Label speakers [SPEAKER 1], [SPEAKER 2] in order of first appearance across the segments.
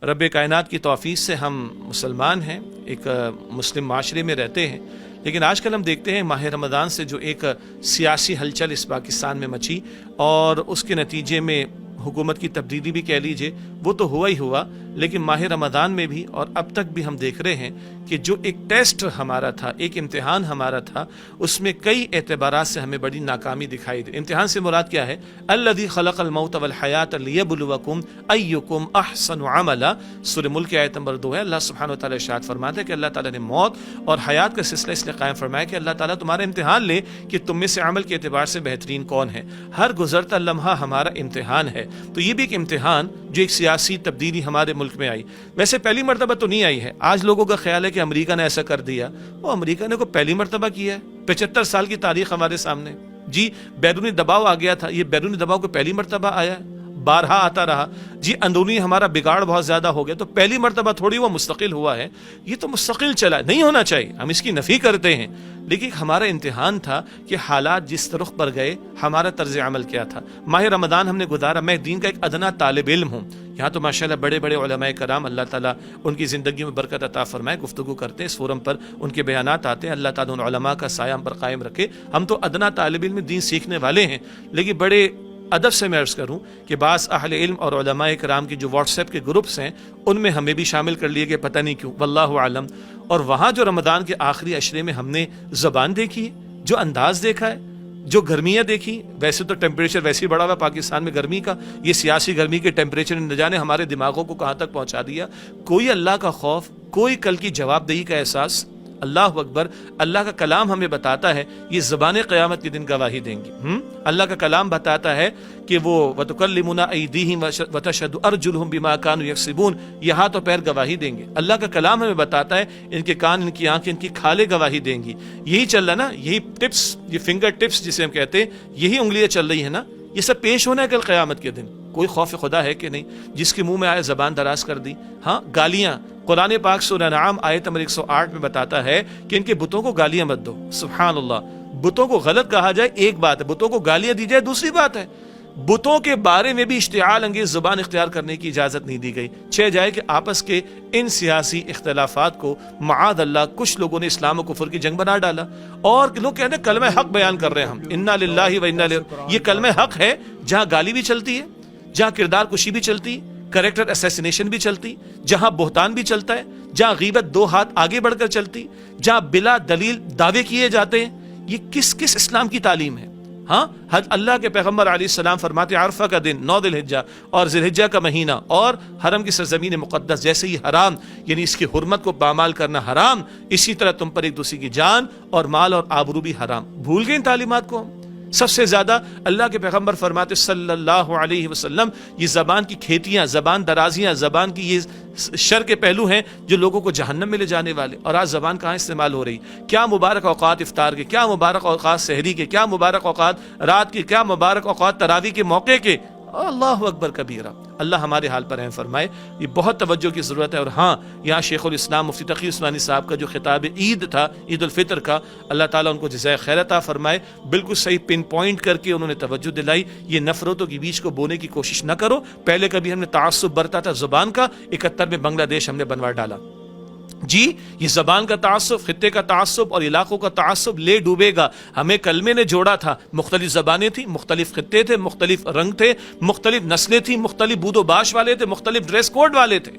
[SPEAKER 1] رب کائنات کی توفیق سے ہم مسلمان ہیں، ایک مسلم معاشرے میں رہتے ہیں، لیکن آج کل ہم دیکھتے ہیں ماہ رمضان سے جو ایک سیاسی ہلچل اس پاکستان میں مچی اور اس کے نتیجے میں حکومت کی تبدیلی بھی کہہ لیجئے، وہ تو ہوا ہی ہوا، لیکن ماہ رمضان میں بھی اور اب تک بھی ہم دیکھ رہے ہیں کہ جو ایک ٹیسٹ ہمارا تھا، ایک امتحان ہمارا تھا، اس میں کئی اعتبارات سے ہمیں بڑی ناکامی دکھائی دی۔ امتحان سے مراد کیا ہے؟ الذی خلق الموت والحیات لیبلوکم ایکم احسن عملا، سورہ ملک کی آیت نمبر 2 ہے۔ اللہ سبحانہ و تعالی ارشاد فرماتا ہے کہ اللہ تعالیٰ نے موت اور حیات کا سلسلہ اس لیے قائم فرمایا کہ اللہ تعالیٰ تمہارا امتحان لے کہ تم میں سے عمل کے اعتبار سے بہترین کون ہے۔ ہر گزرتا لمحہ ہمارا امتحان ہے، تو یہ بھی ایک امتحان جو ایک سیاسی تبدیلی ہمارے ملک میں آئی، ویسے پہلی مرتبہ تو نہیں آئی ہے۔ آج لوگوں کا خیال ہے کہ امریکہ نے ایسا کر دیا، وہ امریکہ نے کو پہلی مرتبہ کیا ہے؟ 75 سال کی تاریخ ہمارے سامنے، جی بیرونی دباؤ آ گیا تھا، یہ بیرونی دباؤ کو پہلی مرتبہ آیا ہے؟ بارہا آتا رہا، جی اندرونی ہمارا بگاڑ بہت زیادہ ہو گیا، تو پہلی مرتبہ تھوڑی وہ مستقل ہوا ہے، یہ تو مستقل چلا، نہیں ہونا چاہیے، ہم اس کی نفی کرتے ہیں، لیکن ہمارا امتحان تھا کہ حالات جس رخ پر گئے ہمارا طرز عمل کیا تھا۔ ماہ رمضان ہم نے گزارا، میں دین کا ایک ادنا طالب علم ہوں، یہاں تو ماشاءاللہ بڑے بڑے علماء کرام، اللہ تعالیٰ ان کی زندگی میں برکت عطا فرمائے، گفتگو کرتے ہیں اس فورم پر، ان کے بیانات آتے ہیں، اللہ تعالیٰ ان علماء کا سایہ ہم پر قائم رکھے۔ ہم تو ادنا طالب علم دین سیکھنے والے ہیں، لیکن بڑے ادب سے میں عرض کروں کہ بعض اہل علم اور علماء کرام کی جو واٹس ایپ کے گروپس ہیں ان میں ہمیں بھی شامل کر لیے گئے، پتہ نہیں کیوں، واللہ عالم۔ اور وہاں جو رمضان کے آخری عشرے میں ہم نے زبان دیکھی، جو انداز دیکھا ہے، جو گرمیاں دیکھی، ویسے تو ٹیمپریچر ویسے ہی بڑا ہوا پاکستان میں گرمی کا، یہ سیاسی گرمی کے ٹیمپریچر نے نہ جانے ہمارے دماغوں کو کہاں تک پہنچا دیا۔ کوئی اللہ کا خوف، کوئی کل کی جواب دہی کا احساس، اللہ اکبر۔ اللہ کا کلام ہمیں بتاتا ہے یہ زبانیں قیامت کے دن گواہی دیں گی۔ اللہ کا کلام بتاتا ہے کہ وہ وَتُكَلِّمُنَا أَيْدِيهِمْ وَتَشْهَدُ أَرْجُلُهُمْ بِمَا كَانُوا يَكْسِبُونَ، یہ ہاتھ اور پیر گواہی دیں گے۔ اللہ کا کلام ہمیں بتاتا ہے ان کے کان، ان کی آنکھیں، ان کی کھالیں گواہی دیں گی۔ یہی چل رہا نا، یہی ٹپس، یہ فنگر ٹپس جسے ہم کہتے ہیں، یہی انگلیاں چل رہی ہیں نا، یہ سب پیش ہونا ہے کل قیامت کے دن۔ کوئی خوف خدا ہے کہ نہیں؟ جس کے منہ میں آئے زبان دراز کر دی، ہاں گالیاں۔ قرآن پاک سورہ انعام آیت نمبر 108 میں بتاتا ہے کہ ان کے بتوں کو گالیاں مت دو۔ سبحان اللہ، بتوں کو غلط کہا جائے ایک بات ہے، بتوں کو گالیاں دی جائے دوسری بات ہے۔ بتوں کے بارے میں بھی اشتعال انگیز زبان اختیار کرنے کی اجازت نہیں دی گئی، چہ جائے کہ آپس کے ان سیاسی اختلافات کو معاذ اللہ کچھ لوگوں نے اسلام و کفر کی جنگ بنا ڈالا، اور لوگ کہتے ہیں کلمہ حق بیان کر رہے ہیں ہم، انا للہ و انا الیہ۔ یہ کلمہ حق ہے جہاں گالی بھی چلتی ہے، جہاں کردار کشی بھی چلتی، کریکٹر اسیسینیشن بھی چلتی، جہاں بہتان بھی چلتا ہے، جہاں غیبت دو ہاتھ آگے بڑھ کر چلتی، جہاں بلا دلیل دعوے کیے جاتے ہیں۔ یہ کس کس اسلام کی تعلیم ہے؟ ہاں اللہ کے پیغمبر علیہ السلام فرماتے عرفہ کا دن، 9 ذی الحجہ اور ذی الحجہ کا مہینہ اور حرم کی سرزمین مقدس جیسے ہی حرام، یعنی اس کی حرمت کو پامال کرنا حرام، اسی طرح تم پر ایک دوسرے کی جان اور مال اور آبرو بھی حرام۔ بھول گئے ان تعلیمات کو ہم؟ سب سے زیادہ اللہ کے پیغمبر فرماتے صلی اللہ علیہ وسلم، یہ زبان کی کھیتیاں، زبان درازیاں، زبان کی یہ شر کے پہلو ہیں جو لوگوں کو جہنم میں لے جانے والے۔ اور آج زبان کہاں استعمال ہو رہی؟ کیا مبارک اوقات افطار کے، کیا مبارک اوقات سحری کے، کیا مبارک اوقات رات کے، کیا مبارک اوقات تراویح کے موقع کے۔ اللہ اکبر کبیرہ، اللہ ہمارے حال پر رحم فرمائے۔ یہ بہت توجہ کی ضرورت ہے۔ اور ہاں، یہاں شیخ الاسلام مفتی تقی عثمانی صاحب کا جو خطاب عید تھا، عید الفطر کا، اللہ تعالیٰ ان کو جزائے خیر عطا فرمائے، بالکل صحیح پن پوائنٹ کر کے انہوں نے توجہ دلائی۔ یہ نفرتوں کے بیچ کو بونے کی کوشش نہ کرو۔ پہلے کبھی ہم نے تعصب برتا تھا زبان کا، 71 میں بنگلہ دیش ہم نے بنوا ڈالا۔ جی یہ زبان کا تعصب، خطے کا تعصب اور علاقوں کا تعصب لے ڈوبے گا۔ ہمیں کلمے نے جوڑا تھا، مختلف زبانیں تھیں، مختلف خطے تھے، مختلف رنگ تھے، مختلف نسلیں تھیں، مختلف بود و باش والے تھے، مختلف ڈریس کوڈ والے تھے،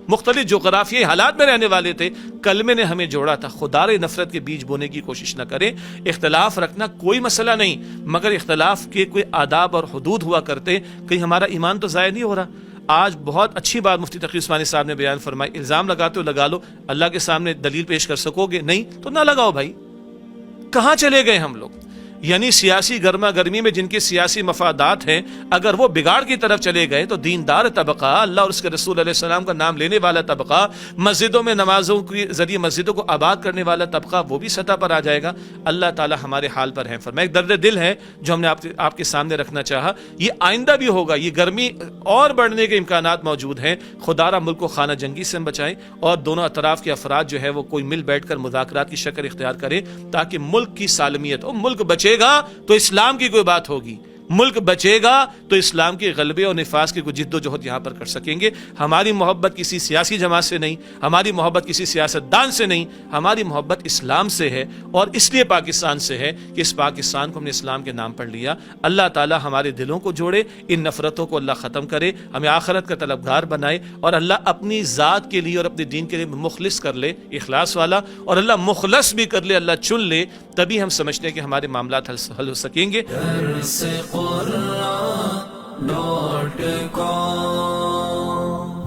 [SPEAKER 1] مختلف جغرافیائی حالات میں رہنے والے تھے۔ کلمے نے ہمیں جوڑا تھا۔ خدارے نفرت کے بیج بونے کی کوشش نہ کریں۔ اختلاف رکھنا کوئی مسئلہ نہیں، مگر اختلاف کے کوئی آداب اور حدود ہوا کرتے، کہیں ہمارا ایمان تو ضائع نہیں ہو رہا۔ آج بہت اچھی بات مفتی تقی عثمانی صاحب نے بیان فرمائی، الزام لگاتے ہو لگا لو، اللہ کے سامنے دلیل پیش کر سکو گے نہیں تو نہ لگاؤ بھائی۔ کہاں چلے گئے ہم لوگ؟ یعنی سیاسی گرما گرمی میں جن کے سیاسی مفادات ہیں، اگر وہ بگاڑ کی طرف چلے گئے تو دیندار طبقہ، اللہ اور اس کے رسول علیہ السلام کا نام لینے والا طبقہ، مسجدوں میں نمازوں کے ذریعے مسجدوں کو آباد کرنے والا طبقہ، وہ بھی سطح پر آ جائے گا۔ اللہ تعالی ہمارے حال پر ہے فرمائے۔ ایک درد دل ہے جو ہم نے آپ کے سامنے رکھنا چاہا، یہ آئندہ بھی ہوگا، یہ گرمی اور بڑھنے کے امکانات موجود ہیں۔ خدا را ملک کو خانہ جنگی سے بچائیں اور دونوں اطراف کے افراد جو ہے وہ کوئی مل بیٹھ کر مذاکرات کی شکل اختیار کریں تاکہ ملک کی سالمیت اور ملک بچے گا تو اسلام کی کوئی بات ہوگی، ملک بچے گا تو اسلام کے غلبے اور نفاذ کی کوئی جد و جہد یہاں پر کر سکیں گے. ہماری محبت کسی سیاسی جماعت سے نہیں, ہماری محبت کسی سیاستدان سے نہیں, ہماری محبت اسلام سے ہے, اور اس لیے پاکستان سے ہے کہ اس پاکستان کو ہم نے اسلام کے نام پر لیا. اللہ تعالی ہمارے دلوں کو جوڑے, ان نفرتوں کو اللہ ختم کرے, ہمیں آخرت کا طلبگار بنائے, اور اللہ اپنی ذات کے لیے اور اپنے دین کے لیے مخلص کر لے, اخلاص والا, اور اللہ مخلص بھی کر لے, اللہ چن لے, تبھی ہم سمجھتے ہیں کہ ہمارے معاملات حل ہو سکیں گے.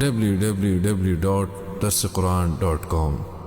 [SPEAKER 2] www.darsequran.com